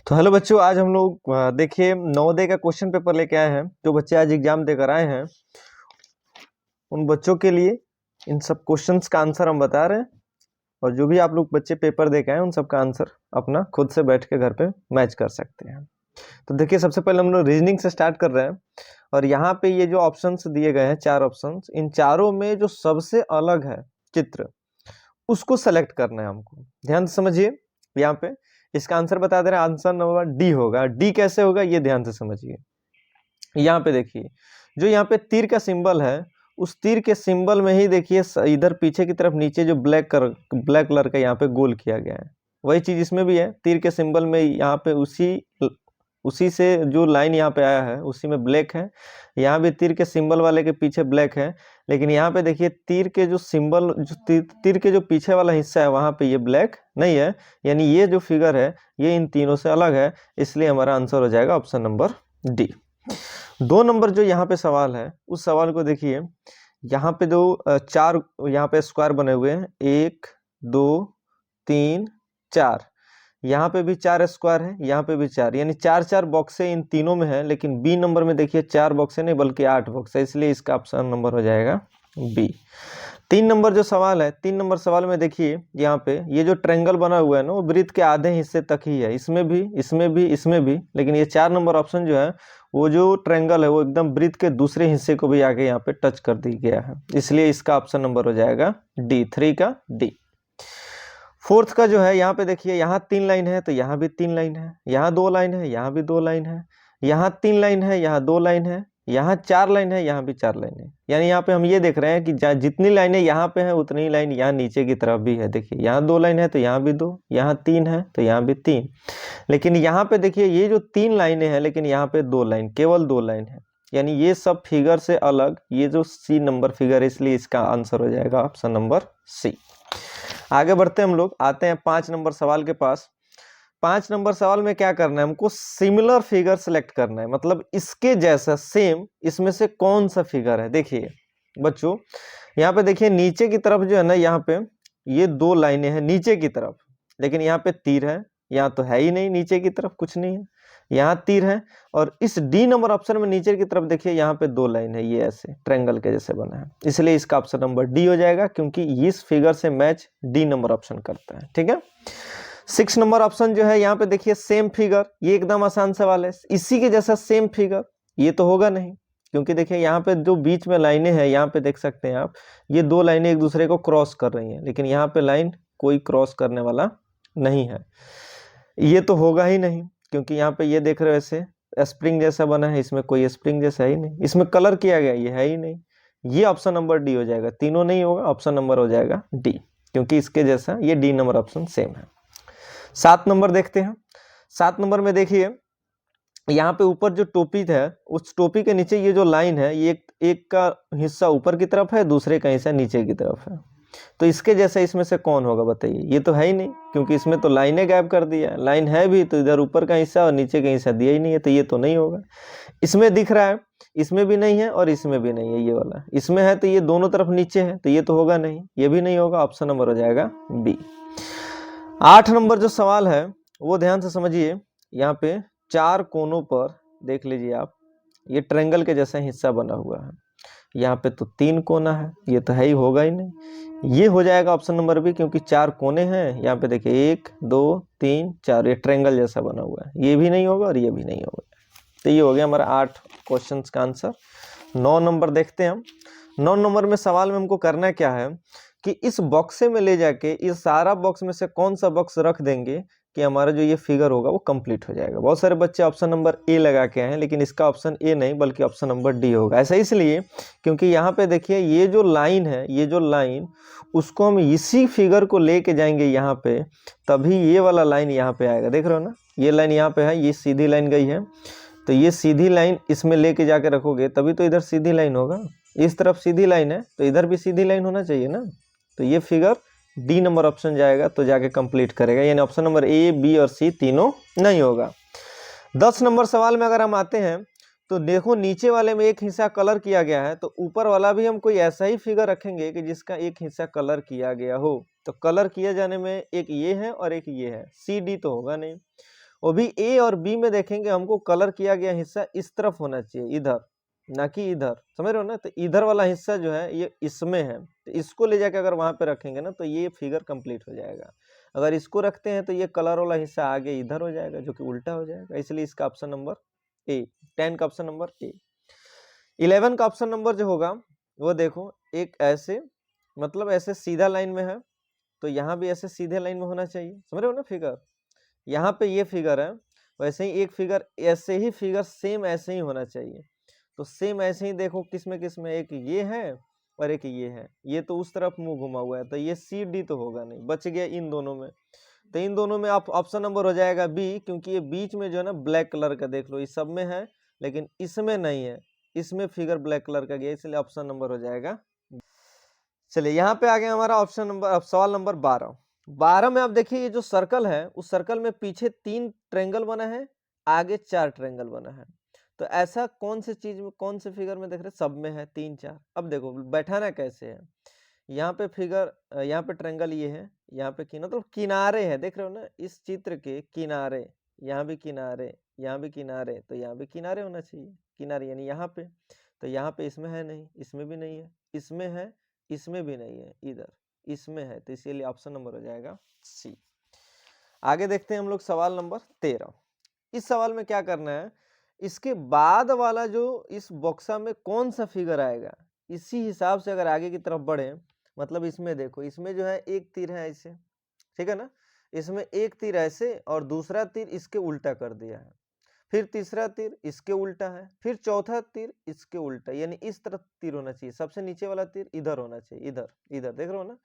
तो हेलो बच्चों, आज हम लोग देखिए नवोदय का क्वेश्चन पेपर लेके आए हैं। जो बच्चे आज एग्जाम देकर आए हैं उन बच्चों के लिए इन सब क्वेश्चंस का आंसर हम बता रहे हैं, और जो भी आप लोग बच्चे पेपर दे के आए उन सब का आंसर अपना खुद से बैठ के घर पे मैच कर सकते हैं। तो देखिए, सबसे पहले हम लोग रीजनिंग से स्टार्ट कर रहे हैं, और यहाँ पे ये जो ऑप्शंस दिए गए हैं, 4 ऑप्शंस, इन चारों में जो सबसे अलग है चित्र उसको सेलेक्ट करना है हमको। ध्यान से समझिए, यहाँ पे इसका आंसर बता दे रहे हैं। आंसर नंबर डी होगा। डी कैसे होगा ये ध्यान से समझिए। यहाँ पे देखिए, जो यहाँ पे तीर का सिंबल है, उस तीर के सिंबल में ही देखिए इधर पीछे की तरफ नीचे जो ब्लैक कलर का यहाँ पे गोल किया गया है, वही चीज इसमें भी है। तीर के सिंबल में यहाँ पे उसी से जो लाइन यहाँ पे आया है उसी में ब्लैक है। यहाँ भी तीर के सिंबल वाले के पीछे ब्लैक है, लेकिन यहाँ पे देखिए तीर के जो सिंबल, जो तीर के जो पीछे वाला हिस्सा है वहां पे ये ब्लैक नहीं है, यानी ये जो फिगर है ये इन तीनों से अलग है। इसलिए हमारा आंसर हो जाएगा ऑप्शन नंबर डी। 2 नंबर जो यहाँ पे सवाल है, उस सवाल को देखिए। यहाँ पे जो 4 यहाँ पे स्क्वायर बने हुए हैं, 1 2 3 4, यहाँ पे भी 4 स्क्वायर है, यहाँ पे भी 4, यानी 4 बॉक्सें इन तीनों में है। लेकिन बी नंबर में देखिए 4 बॉक्सें नहीं बल्कि 8 बॉक्स है, इसलिए इसका ऑप्शन नंबर हो जाएगा बी। 3 नंबर जो सवाल है, 3 नंबर सवाल में देखिए यहाँ पे ये जो ट्रायंगल बना हुआ है ना, वो वृत्त के आधे हिस्से तक ही है। इसमें भी, इसमें भी, इसमें भी। लेकिन ये 4 नंबर ऑप्शन जो है, वो जो ट्रायंगल है वो एकदम वृत्त के दूसरे हिस्से को भी आगे यहाँ पे टच कर दी गया है, इसलिए इसका ऑप्शन नंबर हो जाएगा डी, 3 का डी। 4th का जो है, यहाँ पे देखिए, यहाँ 3 लाइन है तो यहाँ भी 3 लाइन है, यहाँ 2 लाइन है, यहाँ भी 2 लाइन है, यहाँ 3 लाइन है, यहाँ 2 लाइन है, यहाँ 4 लाइन है, यहाँ भी 4 लाइन है। यानी यहाँ पे हम ये देख रहे हैं कि जितनी लाइनें यहाँ पे हैं उतनी ही लाइन यहाँ नीचे की तरफ भी है। देखिए, यहाँ 2 लाइन है तो यहाँ भी 2, यहाँ 3 है तो यहाँ भी 3। लेकिन यहाँ पे देखिए ये जो 3 लाइनें हैं, लेकिन यहाँ पे 2 लाइन, केवल 2 लाइन है। यानी ये सब फिगर से अलग ये जो सी नंबर फिगर है, इसलिए इसका आंसर हो जाएगा ऑप्शन नंबर सी। आगे बढ़ते हम लोग आते हैं 5 नंबर सवाल के पास। 5 नंबर सवाल में क्या करना है हमको, सिमिलर फिगर सेलेक्ट करना है, मतलब इसके जैसा सेम इसमें से कौन सा फिगर है। देखिए बच्चों, यहाँ पे देखिए नीचे की तरफ जो है ना, यहाँ पे ये 2 लाइनें हैं नीचे की तरफ, लेकिन यहाँ पे तीर है, यहाँ तो है ही नहीं, नीचे की तरफ कुछ नहीं है, यहाँ तीर है। और इस डी नंबर ऑप्शन में नीचे की तरफ देखिए यहाँ पे 2 लाइन है, ये ऐसे ट्रायंगल के जैसे बना है, इसलिए इसका ऑप्शन नंबर डी हो जाएगा, क्योंकि इस फिगर से मैच डी नंबर ऑप्शन करता है। ठीक है। 6 नंबर ऑप्शन जो है, यहाँ पे देखिए सेम फिगर, ये एकदम आसान सवाल है, इसी के जैसा सेम फिगर, ये तो होगा नहीं, क्योंकि देखिए यहाँ पे जो बीच में लाइनें हैं, यहाँ पे देख सकते हैं आप, ये 2 लाइनें एक दूसरे को क्रॉस कर रही हैं, लेकिन यहाँ पे लाइन कोई क्रॉस करने वाला नहीं है, ये तो होगा ही नहीं, क्योंकि यहाँ पे ये देख रहे हो ऐसे स्प्रिंग जैसा बना है, इसमें कोई स्प्रिंग जैसा ही नहीं, इसमें कलर किया गया, ये है ही नहीं। ये ऑप्शन नंबर डी हो जाएगा, तीनों नहीं होगा, ऑप्शन नंबर हो जाएगा डी, क्योंकि इसके जैसा ये डी नंबर ऑप्शन सेम है। 7 नंबर देखते हैं। 7 नंबर में देखिए, यहाँ पे ऊपर जो टोपी है, उस टोपी के नीचे ये जो लाइन है, ये एक का हिस्सा ऊपर की तरफ है, दूसरे का हिस्सा नीचे की तरफ है। तो इसके जैसा इसमें से कौन होगा बताइए। ये तो है ही नहीं, क्योंकि इसमें तो लाइनें गायब कर दिया है, लाइन है भी तो इधर ऊपर का हिस्सा और नीचे का हिस्सा दिया ही नहीं है, तो ये तो नहीं होगा। इसमें दिख रहा है, इसमें भी नहीं है और इसमें भी नहीं है, ये वाला इसमें है तो ये दोनों तरफ नीचे है, तो ये तो होगा नहीं, ये भी नहीं होगा, ऑप्शन नंबर हो जाएगा बी। 8 नंबर जो सवाल है वो ध्यान से समझिए। यहाँ पे 4 कोनों पर देख लीजिए आप, ये ट्रायंगल के जैसा हिस्सा बना हुआ है, यहाँ पे तो 3 कोना है, ये तो है ही, होगा ही नहीं, ये हो जाएगा ऑप्शन नंबर बी, क्योंकि 4 कोने हैं। यहाँ पे देखिए 1 2 3 4, ये ट्रायंगल जैसा बना हुआ है, ये भी नहीं होगा और ये भी नहीं होगा। तो ये हो गया हमारा 8 क्वेश्चन का आंसर। 9 नंबर देखते हैं हम। 9 नंबर में सवाल में हमको करना क्या है कि इस बॉक्से में ले जाके इस सारा बॉक्स में से कौन सा बॉक्स रख देंगे कि हमारा जो ये फिगर होगा वो कंप्लीट हो जाएगा। बहुत सारे बच्चे ऑप्शन नंबर ए लगा के आए हैं, लेकिन इसका ऑप्शन ए नहीं बल्कि ऑप्शन नंबर डी होगा। ऐसा इसलिए क्योंकि यहाँ पे देखिए ये जो लाइन है, ये जो लाइन, उसको हम इसी फिगर को लेके जाएंगे यहाँ पे, तभी ये वाला लाइन यहाँ पे आएगा। देख रहे हो ना, ये लाइन यहाँ पे है, ये सीधी लाइन गई है, तो ये सीधी लाइन इसमें लेके जाके रखोगे तभी तो इधर सीधी लाइन होगा। इस तरफ सीधी लाइन है तो इधर भी सीधी लाइन होना चाहिए ना, तो ये फिगर डी नंबर ऑप्शन जाएगा तो जाके कंप्लीट करेगा, यानी ऑप्शन नंबर ए बी और सी तीनों नहीं होगा। 10 नंबर सवाल में अगर हम आते हैं तो देखो, नीचे वाले में एक हिस्सा कलर किया गया है, तो ऊपर वाला भी हम कोई ऐसा ही फिगर रखेंगे कि जिसका एक हिस्सा कलर किया गया हो। तो कलर किए जाने में एक ये है और एक ये है, सी डी तो होगा नहीं। वो भी ए और बी में देखेंगे हमको कलर किया गया हिस्सा इस तरफ होना चाहिए, इधर, ना कि इधर, समझ रहे हो ना। तो इधर वाला हिस्सा जो है ये इसमें है, तो इसको ले जाके अगर वहां पे रखेंगे ना तो ये फिगर कंप्लीट हो जाएगा। अगर इसको रखते हैं तो ये कलर वाला हिस्सा आगे इधर हो जाएगा, जो कि उल्टा हो जाएगा, इसलिए इसका ऑप्शन नंबर ए, 10 का ऑप्शन नंबर ए। 11 का ऑप्शन नंबर जो होगा वो देखो, एक ऐसे, मतलब ऐसे सीधा लाइन में है, तो यहाँ भी ऐसे सीधे लाइन में होना चाहिए, समझ रहे हो ना फिगर। यहाँ पे ये फिगर है, वैसे ही एक फिगर ऐसे ही फिगर सेम ऐसे ही होना चाहिए। तो सेम ऐसे ही देखो किसमें किसमें, एक ये है और एक ये है, ये तो उस तरफ मुंह घुमा हुआ है, तो ये सी डी तो होगा नहीं, बच गया इन दोनों में। तो इन दोनों में आप ऑप्शन नंबर हो जाएगा बी, क्योंकि ये बीच में जो है ना ब्लैक कलर का, देख लो इस सब में है लेकिन इसमें नहीं है, इसमें फिगर ब्लैक कलर का गया, इसलिए ऑप्शन नंबर हो जाएगा। चलिए यहाँ पे आ गया हमारा ऑप्शन नंबर, अब सवाल नंबर 12। 12 में आप देखिए ये जो सर्कल है, उस सर्कल में पीछे 3 ट्रायंगल बना है, आगे 4 ट्रायंगल बना है। तो ऐसा कौन से चीज में, कौन से फिगर में देख रहे हैं, सब में है 3 4। अब देखो बैठाना कैसे है, यहाँ पे फिगर, यहाँ पे ट्रायंगल ये है, यहाँ पे मतलब किनारे हैं, देख रहे हो ना इस चित्र के किनारे, यहाँ भी किनारे, यहाँ भी किनारे, तो यहाँ भी किनारे होना चाहिए, किनारे यानी यहाँ पे। तो यहाँ पे इसमें है नहीं, इसमें भी नहीं है, इसमें है, इसमें भी नहीं है, इधर इसमें है, तो इसीलिए ऑप्शन नंबर हो जाएगा सी। आगे देखते हैं हम लोग सवाल नंबर 13। इस सवाल में क्या करना है, इसके बाद वाला जो इस बॉक्सा में कौन सा फिगर आएगा, इसी हिसाब से अगर आगे की तरफ बढ़े, मतलब इसमें देखो, इसमें जो है एक तीर है ऐसे, ठीक है ना, इसमें एक तीर ऐसे और दूसरा तीर इसके उल्टा कर दिया है, फिर तीसरा तीर इसके उल्टा है, फिर चौथा तीर इसके उल्टा, यानी इस तरफ तीर होना चाहिए, सबसे नीचे वाला तीर इधर होना चाहिए, इधर, इधर देख रहे हो ना।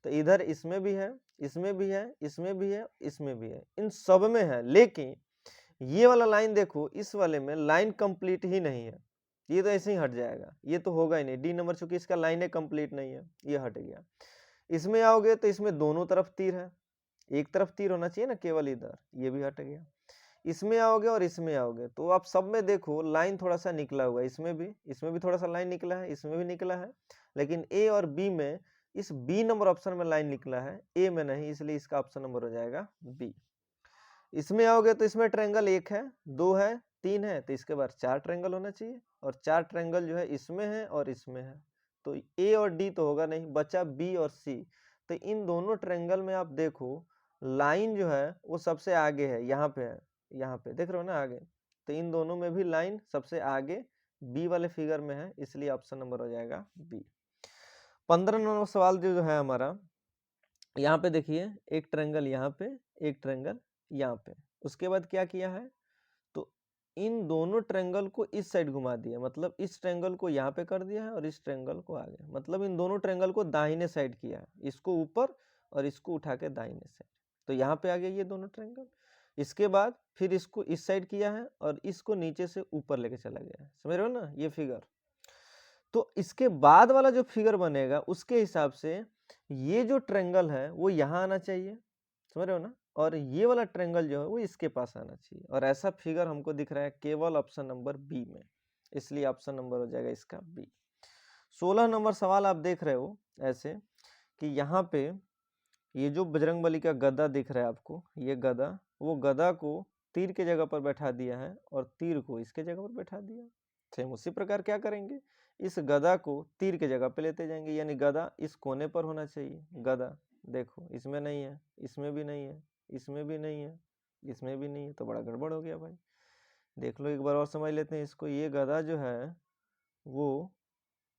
तो इधर इसमें भी है, इसमें भी है, इसमें भी है, इसमें भी है, इन सब में है, लेकिन ये वाला लाइन देखो, इस वाले में लाइन कंप्लीट ही नहीं है, ये तो ऐसे ही हट जाएगा, ये तो होगा ही नहीं, डी नंबर, चूंकि इसका लाइन कंप्लीट नहीं है, ये हट गया। इसमें आओगे तो इसमें दोनों तरफ तीर है, एक तरफ तीर होना चाहिए ना केवल इधर, ये भी हट गया। इसमें आओगे और इसमें आओगे तो आप सब में देखो लाइन थोड़ा सा निकला हुआ है, इसमें भी थोड़ा सा लाइन निकला है, इसमें भी निकला है, लेकिन ए और बी में, इस बी नंबर ऑप्शन में लाइन निकला है, ए में नहीं, इसलिए इसका ऑप्शन नंबर हो जाएगा बी। इसमें आओगे तो इसमें ट्रायंगल 1 है, 2 है, 3 है, तो इसके बाद 4 ट्रायंगल होना चाहिए, और 4 ट्रायंगल जो है इसमें है और इसमें है, तो ए और डी तो होगा नहीं, बचा बी और सी। तो इन दोनों ट्रायंगल में आप देखो लाइन जो है वो सबसे आगे है, यहाँ पे है, यहाँ पे देख रहे हो ना आगे, तो इन दोनों में भी लाइन सबसे आगे बी वाले फिगर में है, इसलिए ऑप्शन नंबर हो जाएगा बी। 15 नंबर सवाल जो है हमारा, यहाँ पे देखिए एक ट्रायंगल यहाँ पे, एक ट्रायंगल यहाँ पे, उसके बाद क्या किया है, तो इन दोनों ट्रायंगल को इस साइड घुमा दिया, मतलब इस ट्रायंगल को यहाँ पे कर दिया है और इस ट्रायंगल को आगे, मतलब इन दोनों ट्रायंगल को दाहिने साइड किया है, इसको ऊपर और इसको उठा के दाहिने साइड, तो यहाँ पे आ गया ये दोनों ट्रायंगल। इसके बाद फिर इसको इस साइड किया है और इसको नीचे से ऊपर लेके चला गया है, समझ रहे हो ना ये फिगर। तो इसके बाद वाला जो फिगर बनेगा उसके हिसाब से ये जो ट्रायंगल है वो यहाँ आना चाहिए, समझ रहे हो ना, और ये वाला ट्रायंगल जो है वो इसके पास आना चाहिए, और ऐसा फिगर हमको दिख रहा है केवल ऑप्शन नंबर बी में, इसलिए ऑप्शन नंबर हो जाएगा इसका बी। 16 नंबर सवाल आप देख रहे हो ऐसे कि यहाँ पे ये जो बजरंगबली का गदा दिख रहा है आपको, ये गदा, वो गदा को तीर के जगह पर बैठा दिया है और तीर को इसके जगह पर बैठा दिया। सेम उसी प्रकार क्या करेंगे, इस गदा को तीर के जगह पे लेते जाएंगे, यानी गदा इस कोने पर होना चाहिए, गदा देखो इसमें नहीं है, इसमें भी नहीं है, इसमें भी नहीं है, इसमें भी नहीं है, तो बड़ा गड़बड़ हो गया भाई। देख लो एक बार और समझ लेते हैं इसको, ये गदा जो है वो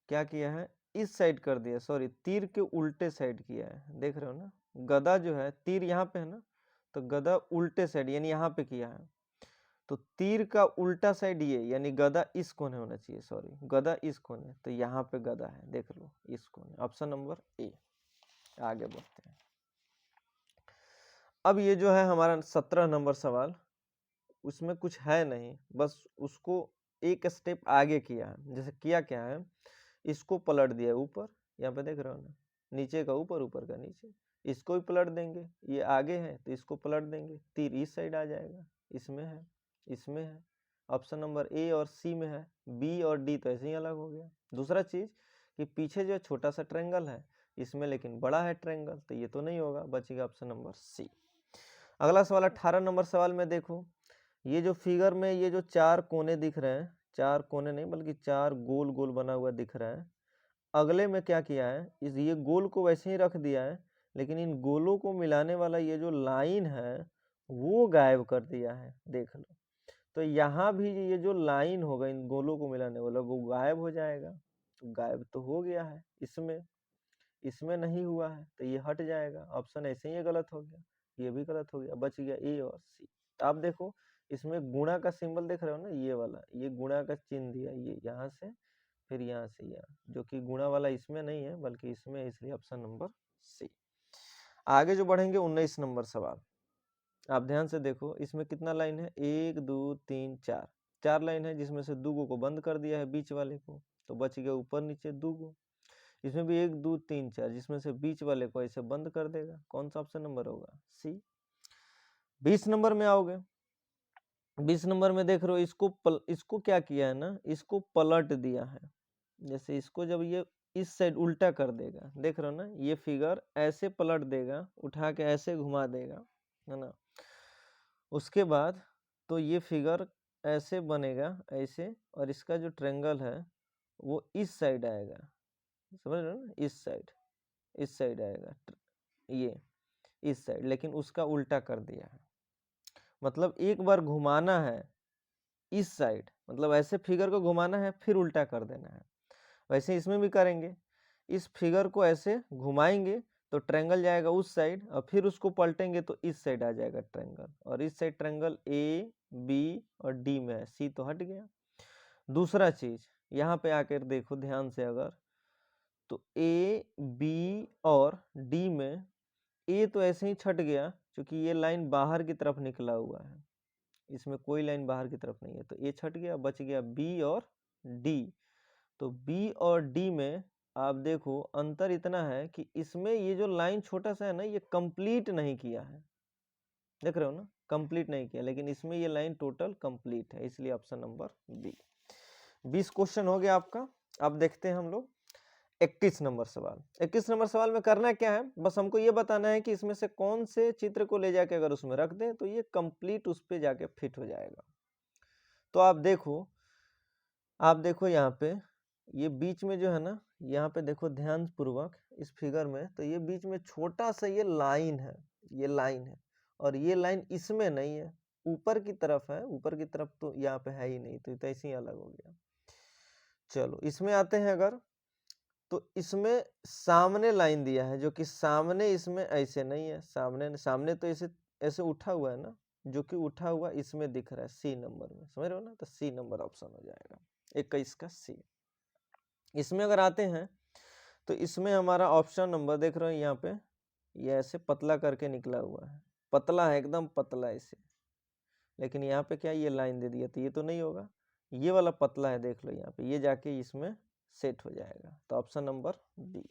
क्या किया है, इस साइड कर दिया, सॉरी तीर के उल्टे साइड किया है, देख रहे हो ना, गदा जो है तीर यहाँ पे है ना, तो गदा उल्टे साइड यानी यहाँ पे किया है, तो तीर का उल्टा साइड ये, यानी गदा इस कोने होना चाहिए, सॉरी गदा इस कोने, तो यहाँ पे गदा है, देख लो इस कोने, ऑप्शन नंबर ए। आगे बढ़ते हैं। अब ये जो है हमारा 17 नंबर सवाल, उसमें कुछ है नहीं, बस उसको एक स्टेप आगे किया है। जैसे किया क्या है, इसको पलट दिया ऊपर, यहाँ पे देख रहे हो ना, नीचे का ऊपर, ऊपर का नीचे, इसको भी पलट देंगे, ये आगे है तो इसको पलट देंगे, तीर इस साइड आ जाएगा, इसमें है, इसमें है, ऑप्शन नंबर ए और सी में है, बी और डी तो ऐसे ही अलग हो गया। दूसरा चीज कि पीछे जो छोटा सा ट्रायंगल है इसमें लेकिन बड़ा है ट्रायंगल, तो ये तो नहीं होगा, बचेगा ऑप्शन नंबर सी। अगला सवाल 18 नंबर सवाल में देखो ये जो फिगर में ये जो 4 कोने दिख रहे हैं, 4 कोने नहीं बल्कि 4 गोल गोल बना हुआ दिख रहा है, अगले में क्या किया है, इस ये गोल को वैसे ही रख दिया है, लेकिन इन गोलों को मिलाने वाला ये जो लाइन है वो गायब कर दिया है, देख लो। तो यहाँ भी ये जो लाइन होगा इन गोलों को मिलाने वाला वो गायब हो जाएगा। तो गायब तो हो गया है, इसमें नहीं हुआ है, तो ये हट जाएगा। ऑप्शन ऐसे ही गलत हो गया, ये भी गलत हो गया, बच गया ए और सी। तो आप देखो इसमें गुणा का सिंबल देख रहे हो ना, ये वाला, ये गुणा का चिन्ह दिया, ये यहाँ से फिर यहाँ से यहाँ, जो कि गुणा वाला इसमें नहीं है बल्कि इसमें है, इसलिए ऑप्शन नंबर सी। आगे जो बढ़ेंगे 19 नंबर सवाल, आप ध्यान से देखो, इसमें कितना लाइन है, 1 2 3 4, 4 लाइन है, जिसमें से 2 को बंद कर दिया है बीच वाले को, तो बच गया ऊपर नीचे 2। इसमें भी 1 2 3 4, जिसमें से बीच वाले को ऐसे बंद कर देगा, कौन सा ऑप्शन नंबर होगा, सी। 20 नंबर में आओगे, 20 नंबर में देख रहे हो, इसको क्या किया है ना, इसको पलट दिया है। जैसे इसको जब ये इस साइड उल्टा कर देगा, देख रहे हो ना, ये फिगर ऐसे पलट देगा, उठा के ऐसे घुमा देगा, है ना। उसके बाद तो ये फिगर ऐसे बनेगा ऐसे, और इसका जो ट्रायंगल है वो इस साइड आएगा, समझ रहे हो ना, इस साइड आएगा, ये इस साइड, लेकिन उसका उल्टा कर दिया है। मतलब एक बार घुमाना है इस साइड, मतलब ऐसे फिगर को घुमाना है फिर उल्टा कर देना है। वैसे इसमें भी करेंगे, इस फिगर को ऐसे घुमाएंगे तो ट्रायंगल जाएगा उस साइड, और फिर उसको पलटेंगे तो इस साइड आ जाएगा ट्रायंगल, और इस साइड ट्रायंगल ए बी और डी में है, सी तो हट गया। दूसरा चीज यहाँ पे आकर देखो ध्यान से, अगर तो ए बी और डी में ए तो ऐसे ही छट गया क्योंकि ये लाइन बाहर की तरफ निकला हुआ है, इसमें कोई लाइन बाहर की तरफ नहीं है, तो ए छट गया, बच गया बी और डी। तो बी और डी में आप देखो अंतर इतना है कि इसमें ये जो लाइन छोटा सा है ना, ये कंप्लीट नहीं किया है, देख रहे हो ना, कंप्लीट नहीं किया, लेकिन इसमें ये लाइन टोटल कंप्लीट है, इसलिए ऑप्शन नंबर बी। 20 क्वेश्चन हो गया आपका। अब देखते हैं हम लोग 21 नंबर सवाल। 21 नंबर सवाल में करना क्या है, बस हमको ये बताना है कि इसमें से कौन से चित्र को ले जाके अगर उसमें रख दें तो ये कंप्लीट उस पे जाके फिट हो जाएगा। तो आप देखो यहाँ पे ये बीच में जो है ना, यहाँ पे देखो ध्यान पूर्वक इस फिगर में, तो ये बीच में छोटा सा ये लाइन है, ये लाइन है, और ये लाइन इसमें नहीं है, ऊपर की तरफ है, ऊपर की तरफ तो यहाँ पे है ही नहीं, तो ऐसे ही अलग हो गया। चलो इसमें आते हैं, अगर तो इसमें सामने लाइन दिया है, जो कि सामने इसमें ऐसे नहीं है, सामने तो ऐसे ऐसे उठा हुआ है ना, जो कि उठा हुआ इसमें दिख रहा है सी नंबर में, समझ रहे हो ना, तो सी नंबर ऑप्शन हो जाएगा 21 का सी। इसमें अगर आते हैं तो इसमें हमारा ऑप्शन नंबर देख रहे हो यहाँ पे, ये ऐसे पतला करके निकला हुआ है, पतला है एकदम पतला ऐसे, लेकिन यहाँ पे क्या ये लाइन दे दिया, तो ये तो नहीं होगा, ये वाला पतला है, देख लो यहाँ पे, ये जाके इसमें सेट हो जाएगा, तो ऑप्शन नंबर बी।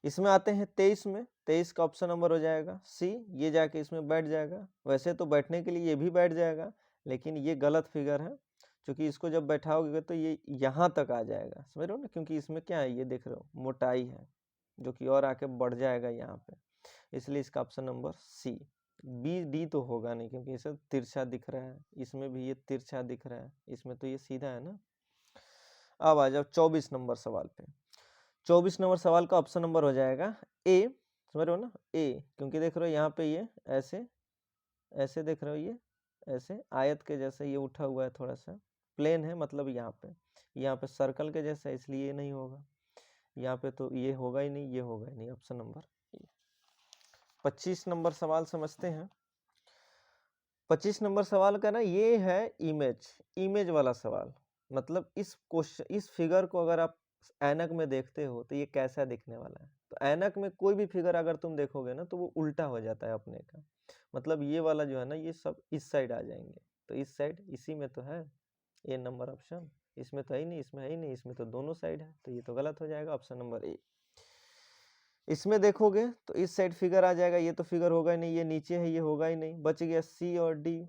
इसमें आते हैं 23 में, 23 का ऑप्शन नंबर हो जाएगा सी, ये जाके इसमें बैठ जाएगा। वैसे तो बैठने के लिए ये भी बैठ जाएगा, लेकिन ये गलत फिगर है, क्योंकि इसको जब बैठाओगे तो ये यहाँ तक आ जाएगा, समझ रहे हो ना, क्योंकि इसमें क्या है, ये देख रहे हो मोटाई है, जो कि और आके बढ़ जाएगा यहाँ पे, इसलिए इसका option number C. B D तो होगा नहीं, क्योंकि इसे तिरछा दिख रहा है, इसमें भी ये तिरछा दिख रहा है, इसमें तो ये सीधा है ना। अब आ जाओ 24 नंबर सवाल पे। 24 नंबर सवाल का ऑप्शन नंबर हो जाएगा ए, समझ रहे हो ना, ए, क्योंकि देख रहे हो यहाँ पे ये ऐसे ऐसे देख रहे हो, ये ऐसे आयत के जैसे ये उठा हुआ है, थोड़ा सा प्लेन है, मतलब यहाँ पे सर्कल के जैसा, इसलिए ये नहीं होगा, यहाँ पे तो ये होगा ही नहीं, ये होगा ही नहीं, ऑप्शन नंबर ए। 25 नंबर सवाल समझते हैं। 25 नंबर सवाल का ना ये है इमेज वाला सवाल, मतलब इस फिगर को अगर आप ऐनक में देखते हो तो ये कैसा दिखने वाला है। तो ऐनक में कोई भी फिगर अगर तुम देखोगे ना तो वो उल्टा हो जाता है अपने का, मतलब ये वाला जो है ना, ये सब इस साइड आ जाएंगे, तो इस साइड इसी में तो है ए नंबर ऑप्शन, इसमें तो है ही नहीं, इसमें है ही नहीं, इसमें तो दोनों साइड है, तो ये तो गलत हो जाएगा, ऑप्शन नंबर ए। इसमें देखोगे तो इस साइड फिगर आ जाएगा, ये तो फिगर होगा ही नहीं, ये नीचे है, ये होगा ही नहीं, बच गया सी और डी।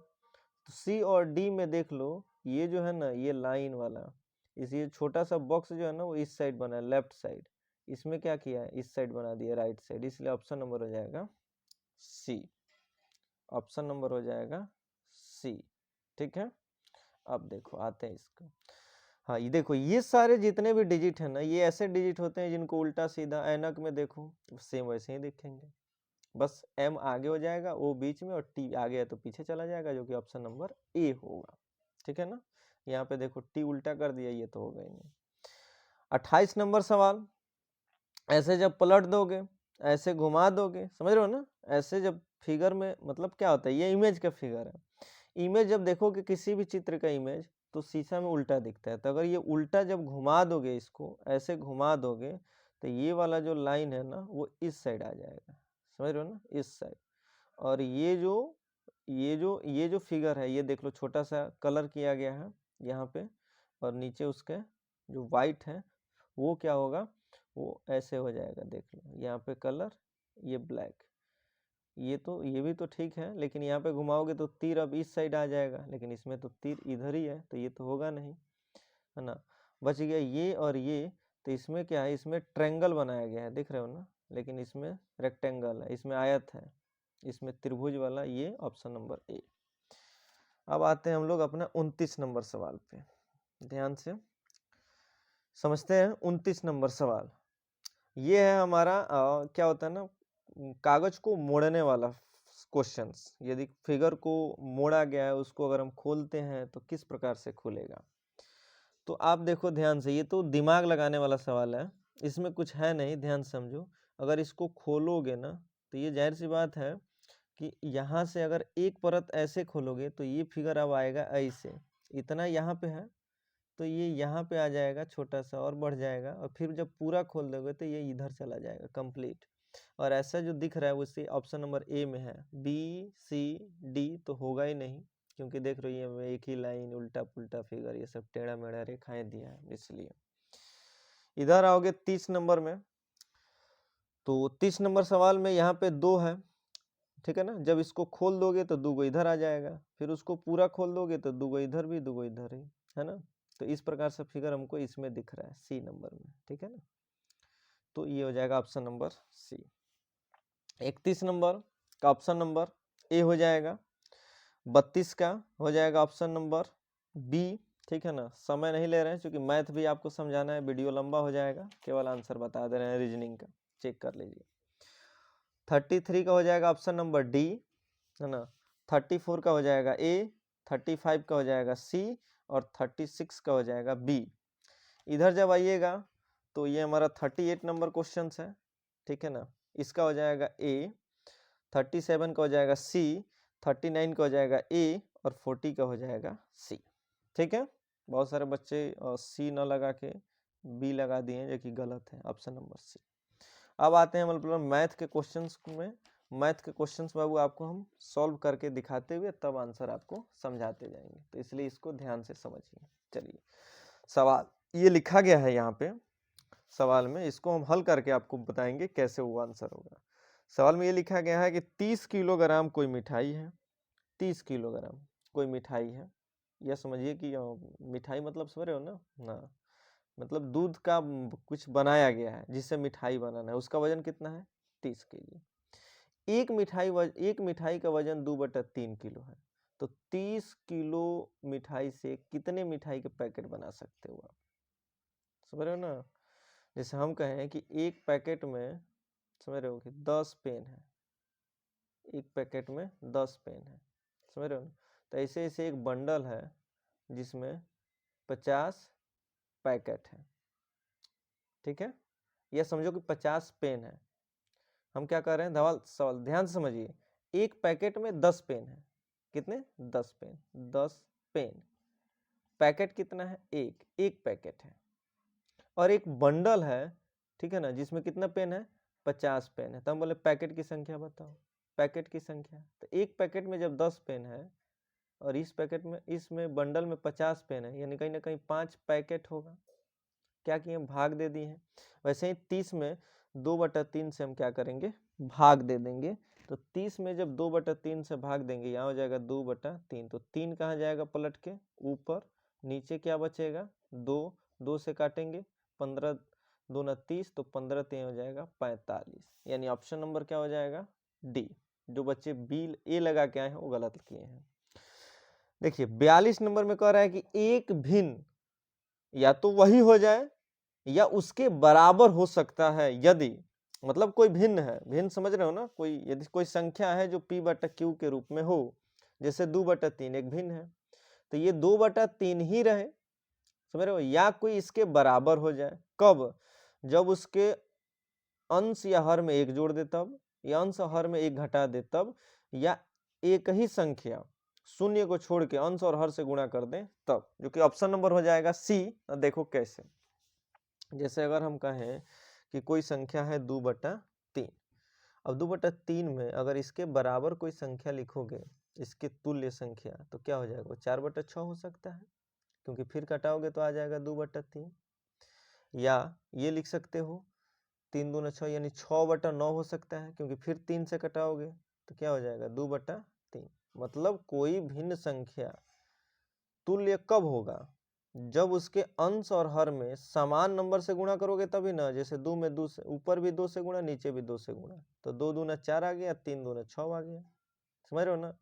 तो सी और डी में देख लो, ये जो है ना, ये लाइन वाला, ये छोटा सा बॉक्स जो है ना वो इस साइड बना है, लेफ्ट साइड, इसमें क्या किया है, इस साइड बना दिया राइट साइड, इसलिए ऑप्शन नंबर हो जाएगा सी, ऑप्शन नंबर हो जाएगा सी। ठीक है। अब देखो आते हैं इसको। हाँ ये देखो, ये सारे जितने भी डिजिट है ना, ये ऐसे डिजिट होते हैं जिनको उल्टा सीधा ऐनक में देखो सेम वैसे ही दिखेंगे, बस M आगे हो जाएगा, O बीच में, और T आगे है तो पीछे चला जाएगा, जो कि ऑप्शन नंबर A होगा। ठीक है ना। यहाँ पे देखो T उल्टा कर दिया, ये तो होगा ही नहीं। 28 नंबर सवाल, ऐसे जब पलट दोगे, ऐसे घुमा दोगे, समझ रहे हो ना, ऐसे जब फिगर में मतलब क्या होता है, ये इमेज का फिगर है। इमेज जब देखोगे किसी भी चित्र का इमेज, तो शीशा में उल्टा दिखता है, तो अगर ये उल्टा जब घुमा दोगे, इसको ऐसे घुमा दोगे, तो ये वाला जो लाइन है ना, वो इस साइड आ जाएगा, समझ रहे हो ना, इस साइड। और ये जो फिगर है, ये देख लो, छोटा सा कलर किया गया है यहाँ पे, और नीचे उसके जो वाइट है वो क्या होगा, वो ऐसे हो जाएगा, देख लो यहाँ पे कलर, ये ब्लैक। ये भी तो ठीक है, लेकिन यहाँ पे घुमाओगे तो तीर अब इस साइड आ जाएगा, लेकिन इसमें तो तीर इधर ही है, तो ये तो होगा नहीं, है ना। बच गया ये और ये, तो इसमें क्या है, इसमें ट्रायंगल बनाया गया है, दिख रहे हो ना, लेकिन इसमें रेक्टेंगल है, इसमें आयत है, इसमें त्रिभुज वाला, ये ऑप्शन नंबर ए। अब आते हैं हम लोग अपना 29 नंबर सवाल पे, ध्यान से समझते हैं। 29 नंबर सवाल ये है हमारा क्या होता है ना, कागज को मोड़ने वाला क्वेश्चंस। यदि फिगर को मोड़ा गया है, उसको अगर हम खोलते हैं तो किस प्रकार से खुलेगा। तो आप देखो ध्यान से, ये तो दिमाग लगाने वाला सवाल है, इसमें कुछ है नहीं, ध्यान समझो। अगर इसको खोलोगे ना, तो ये जाहिर सी बात है कि यहाँ से अगर एक परत ऐसे खोलोगे, तो ये फिगर अब आएगा ऐसे, इतना यहाँ पे है, तो ये यहाँ पे आ जाएगा, छोटा सा और बढ़ जाएगा, और फिर जब पूरा खोल दोगे तो ये इधर चला जाएगा कंप्लीट। और ऐसा जो दिख रहा है उससे ऑप्शन नंबर ए में है, बी सी डी तो होगा ही नहीं, क्योंकि देख रही है एक ही लाइन, उल्टा पुल्टा फिगर, ये सब टेढ़ा मेढ़ा रेखाएं दिया है, इसलिए। इधर आओगे 30 नंबर में, तो 30 नंबर सवाल में यहाँ पे 2 है, ठीक है ना। जब इसको खोल दोगे तो 2 इधर आ जाएगा, फिर उसको पूरा खोल दोगे तो 2 इधर भी, 2 इधर ही, है ना। तो इस प्रकार से फिगर हमको इसमें दिख रहा है, सी नंबर में, ठीक है ना। तो ये हो जाएगा ऑप्शन नंबर सी। 31 नंबर का ऑप्शन नंबर ए हो जाएगा। 32 का हो जाएगा ऑप्शन नंबर बी, ठीक है ना। समय नहीं ले रहे हैं, क्योंकि मैथ भी आपको समझाना है, वीडियो लंबा हो जाएगा, केवल आंसर बता दे रहे हैं रीजनिंग का, चेक कर लीजिए। 33 का हो जाएगा ऑप्शन नंबर डी, है ना। 34 का हो जाएगा ए, 35 का हो जाएगा सी, और 36 का हो जाएगा बी। इधर जब आइएगा तो ये हमारा 38 नंबर क्वेश्चन है, ठीक है ना। इसका हो जाएगा ए, 37 का हो जाएगा सी, 39 का हो जाएगा ए, और 40 का हो जाएगा सी, ठीक है। बहुत सारे बच्चे सी न लगा के बी लगा दिए हैं, जो कि गलत है, ऑप्शन नंबर सी। अब आते हैं मतलब मैथ के क्वेश्चंस में। मैथ के क्वेश्चंस बाबू आपको हम सॉल्व करके दिखाते हुए तब आंसर आपको समझाते जाएंगे, तो इसलिए इसको ध्यान से समझिए। चलिए, सवाल ये लिखा गया है यहाँ पे, सवाल में इसको हम हल करके आपको बताएंगे कैसे वो आंसर होगा। सवाल में ये लिखा गया है कि 30 किलोग्राम कोई मिठाई है, 30 किलोग्राम कोई मिठाई है। यह समझिए कि मिठाई मतलब समझ रहे हो ना, मतलब दूध का कुछ बनाया गया है जिससे मिठाई बनाना है, उसका वजन कितना है, 30 केजी। एक मिठाई का वजन 2/3 किलो है, तो 30 किलो मिठाई से कितने मिठाई के पैकेट बना सकते हो आप, समझ रहे हो ना। जैसे हम कहें कि एक पैकेट में, समझ रहे हो कि 10 पेन है, एक पैकेट में 10 पेन है, समझ रहे हो ना। तो ऐसे ऐसे एक बंडल है जिसमें 50 पैकेट है, ठीक है। यह समझो कि 50 पेन है। हम क्या कर रहे हैं, सवाल ध्यान से समझिए। एक पैकेट में 10 पेन है, कितने, 10 पेन, 10 पेन। पैकेट कितना है, एक पैकेट है। और एक बंडल है, ठीक है ना, जिसमें कितना पेन है, 50 पेन है। तो हम बोले पैकेट की संख्या बताओ, पैकेट की संख्या। तो एक पैकेट में जब 10 पेन है, और इस पैकेट में, इसमें बंडल में 50 पेन है, यानी कहीं ना कहीं 5 पैकेट होगा। क्या किए, भाग दे दिए हैं। वैसे ही 30 में 2/3 से हम क्या करेंगे, भाग दे देंगे। तो 30 में जब 2/3 से भाग देंगे, यहाँ हो जाएगा 2/3, तो 3 कहाँ जाएगा पलट के ऊपर, नीचे क्या बचेगा, 2 से काटेंगे, 15 दूना 30, तो 15 3 हो जाएगा 45, यानी ऑप्शन नंबर क्या हो जाएगा, डी। जो बच्चे बी ए लगा के आए हैं वो गलत किए हैं। देखिए 42 नंबर में कह रहा है कि एक भिन्न या तो वही हो जाए या उसके बराबर हो सकता है यदि, मतलब कोई भिन्न है, भिन्न समझ रहे हो ना, कोई यदि कोई संख्या है जो p बटा q के रूप में हो, जैसे 2/3 एक भिन्न है, तो ये 2/3 ही रहे, समझ रहे हो, या कोई इसके बराबर हो जाए। कब? जब उसके अंश या हर में एक जोड़ दे तब, या अंश और हर में एक घटा दे तब, या एक ही संख्या शून्य को छोड़ के अंश और हर से गुणा कर दें तब, जो कि ऑप्शन नंबर हो जाएगा सी। देखो कैसे, जैसे अगर हम कहें कि कोई संख्या है 2/3, अब 2/3 में अगर इसके बराबर कोई संख्या लिखोगे, इसके तुल्य संख्या, तो क्या हो जाएगा? वो 4/6 हो सकता है, क्योंकि फिर घटाओगे तो आ जाएगा 2/3। या ये लिख सकते हो 3 दूना 6 यानी 6/9 हो सकता है, क्योंकि फिर 3 से घटाओगे तो क्या हो जाएगा? 2/3। मतलब कोई भिन्न संख्या तुल्य कब होगा? जब उसके अंश और हर में समान नंबर से गुणा करोगे तभी ना, जैसे 2 में 2 से ऊपर भी 2 से गुणा, नीचे भी 2 से गुणा, तो 2 दूना 4 आ गया, 3 दूना 6 आ गया, समझ रहे हो ना।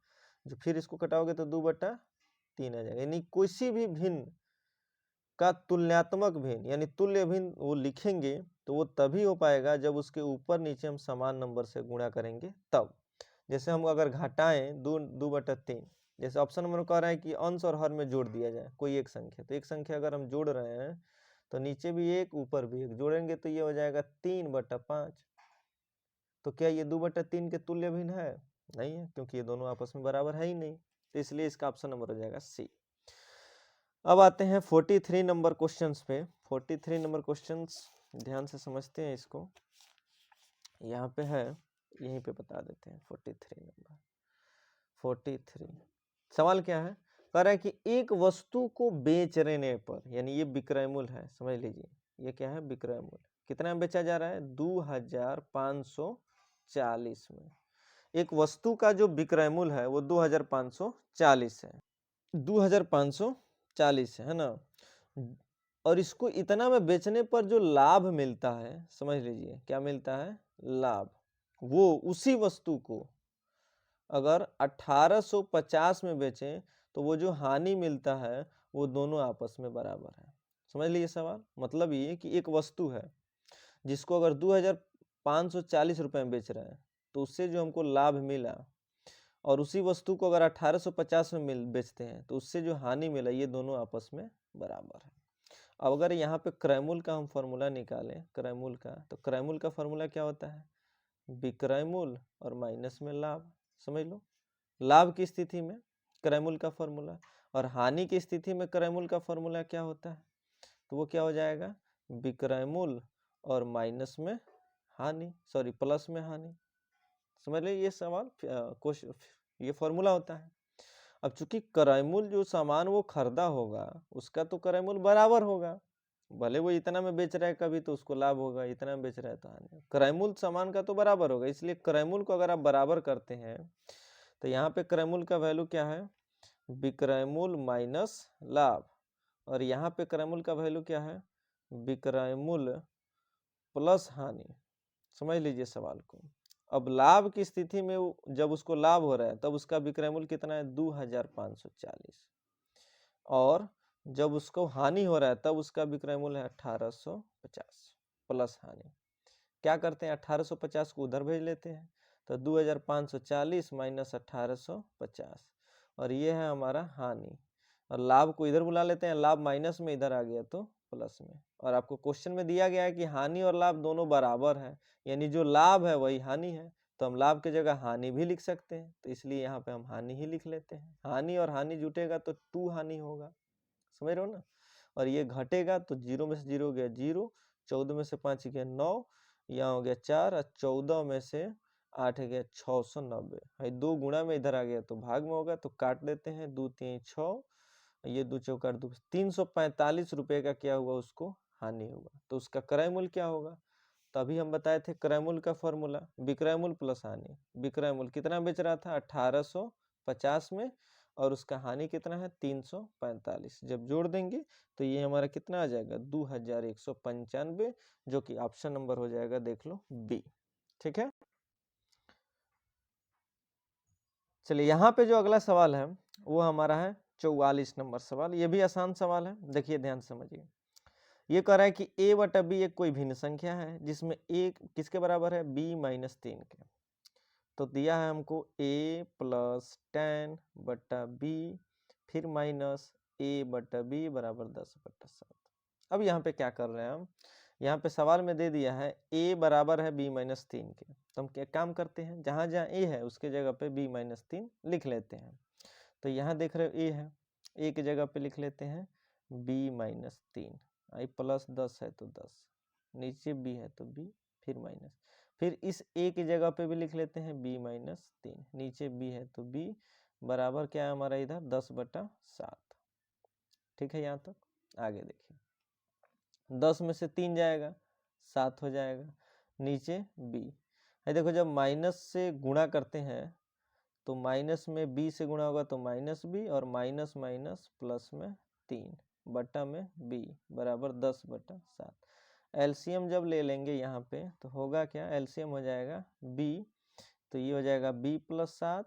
जो फिर इसको घटाओगे तो 2/3 आ जाएगा। यानी किसी भी भिन्न का तुलनात्मक भिन्न यानी तुल्य भिन्न वो लिखेंगे तो वो तभी हो पाएगा जब उसके ऊपर नीचे हम समान नंबर से गुणा करेंगे तब। जैसे हम अगर घटाएं 2/3, जैसे ऑप्शन नंबर कह रहा है कि अंश और हर में जोड़ दिया जाए कोई एक संख्या, तो एक संख्या अगर हम जोड़ रहे हैं तो नीचे भी एक ऊपर भी एक जोड़ेंगे तो ये हो जाएगा 3/5। तो क्या ये 2/3 के तुल्य भिन्न है? नहीं है, क्योंकि ये दोनों आपस में बराबर है ही नहीं, तो इसलिए इसका ऑप्शन नंबर हो जाएगा सी। अब आते हैं 43 नंबर क्वेश्चंस पे। 43 नंबर क्वेश्चंस ध्यान से समझते हैं इसको, यहाँ पे है, यहीं पे बता देते हैं। 43 नंबर 43 सवाल क्या है? कह रहा है कि एक वस्तु को बेचने पर, यानी ये विक्रय मूल्य है, समझ लीजिए ये क्या है? विक्रय मूल्य। कितना में बेचा जा रहा है? 2540 में। एक वस्तु का जो विक्रय मूल्य है वो 2540 है, 2540 है ना। और इसको इतना में बेचने पर जो लाभ मिलता है, समझ लीजिए क्या मिलता है? लाभ। वो उसी वस्तु को अगर 1850 में बेचें तो वो जो हानि मिलता है वो दोनों आपस में बराबर है। समझ लीजिए सवाल, मतलब ये कि एक वस्तु है जिसको अगर 2540 रुपए में बेच रहे हैं, तो उससे जो हमको लाभ मिला, और उसी वस्तु को अगर 1850 में बेचते हैं तो उससे जो हानि मिला, ये दोनों आपस में बराबर है। अब अगर यहाँ पे क्रयमूल्य का हम फॉर्मूला निकालें, क्रयमूल्य का, तो क्रयमूल्य का फॉर्मूला क्या होता है? विक्रय मूल्य और माइनस में लाभ। समझ लो, लाभ की स्थिति में क्रयमूल्य का फॉर्मूला, और हानि की स्थिति में क्रयमूल्य का फॉर्मूला क्या होता है? तो वो क्या हो जाएगा? विक्रय मूल्य और माइनस में हानि, सॉरी प्लस में हानि। समझ लीजिए ये सवाल क्वेश्चन, ये फॉर्मूला होता है। अब चूंकि क्रयमूल्य जो सामान वो खरीदा होगा उसका तो क्रयमूल्य बराबर होगा, भले वो इतना में बेच रहा है कभी तो उसको लाभ होगा, इतना में बेच रहा है तो हानि। क्रयमूल्य सामान का तो बराबर होगा, इसलिए क्रयमूल्य को अगर आप बराबर करते हैं तो यहाँ पे क्रयमूल्य का वैल्यू क्या है? विक्रयमूल्य माइनस लाभ, और यहाँ पे क्रयमूल्य का वैल्यू क्या है? विक्रयमूल्य प्लस हानि। समझ लीजिए सवाल को। अब लाभ की स्थिति में जब उसको लाभ हो रहा है तब उसका विक्रय मूल्य कितना है? 2540, और जब उसको हानि हो रहा है तब उसका विक्रय मूल्य है 1850 प्लस हानि। क्या करते हैं? 1850 को उधर भेज लेते हैं, तो 2540 माइनस 1850, और ये है हमारा हानि, और लाभ को इधर बुला लेते हैं, लाभ माइनस में इधर आ गया तो प्लस में। और आपको क्वेश्चन में दिया गया है कि हानि और लाभ दोनों बराबर है, यानी जो लाभ है वही हानि है, तो हम लाभ की जगह हानि भी लिख सकते हैं, तो इसलिए यहाँ पे हम हानि ही लिख लेते हैं। हानि और हानि जुटेगा तो 2 हानि होगा, समझ रहे हो ना। और ये घटेगा तो 0 में से 0 गया 0, 14 में से 5 गया 9, यहाँ हो गया 4, और 14 में से 8 गया 690 है। 2 गुणा में इधर आ गया तो भाग में होगा, तो काट देते हैं, 2 3 6, ये 2 चौका 2, 345 रुपए का क्या हुआ? उसको हानि हुआ। तो उसका क्रय मूल्य क्या होगा? तभी हम बताए थे क्रय मूल्य का फॉर्मूला विक्रय मूल्य प्लस हानि। विक्रय मूल्य कितना बेच रहा था? 1850 में, और उसका हानि कितना है? 345। जब जोड़ देंगे तो ये हमारा कितना आ जाएगा? 2195, जो कि ऑप्शन नंबर हो जाएगा, देख लो, बी। ठीक है, चलिए यहाँ पे जो अगला सवाल है वो हमारा है 44 नंबर सवाल, ये भी आसान सवाल है, देखिए ध्यान से समझिए। ये कह रहा है कि a बटा b एक कोई भिन्न संख्या है जिसमें a किसके बराबर है, b माइनस 3 के। तो दिया है हमको a प्लस 10 बटा b फिर माइनस a बटा b बराबर 10 बटा 7। अब यहाँ पे क्या कर रहे हैं हम, यहाँ पे सवाल में दे दिया है a बराबर है b माइनस 3 के, तो हम क्या काम करते हैं, जहाँ जहाँ a है उसके जगह पे b माइनस 3 लिख लेते हैं। तो यहाँ देख रहे हो a है, a की जगह पे लिख लेते हैं b माइनस 3, आई प्लस 10 है तो 10, नीचे b है तो b फिर माइनस, फिर इस a की जगह पे भी लिख लेते हैं b माइनस 3, नीचे b है तो b बराबर क्या है हमारा इधर 10 बटा 7। ठीक है, यहाँ तक आगे देखिए, 10 में से 3 जाएगा 7 हो जाएगा, नीचे b है। देखो जब माइनस से गुणा करते हैं तो माइनस में b से गुणा होगा तो माइनस b, और माइनस माइनस प्लस में 3 बटा में b बराबर 10 बटा 7। एलसीएम जब ले लेंगे यहाँ पे तो होगा क्या, एलसीएम हो जाएगा b, तो ये हो जाएगा b plus 7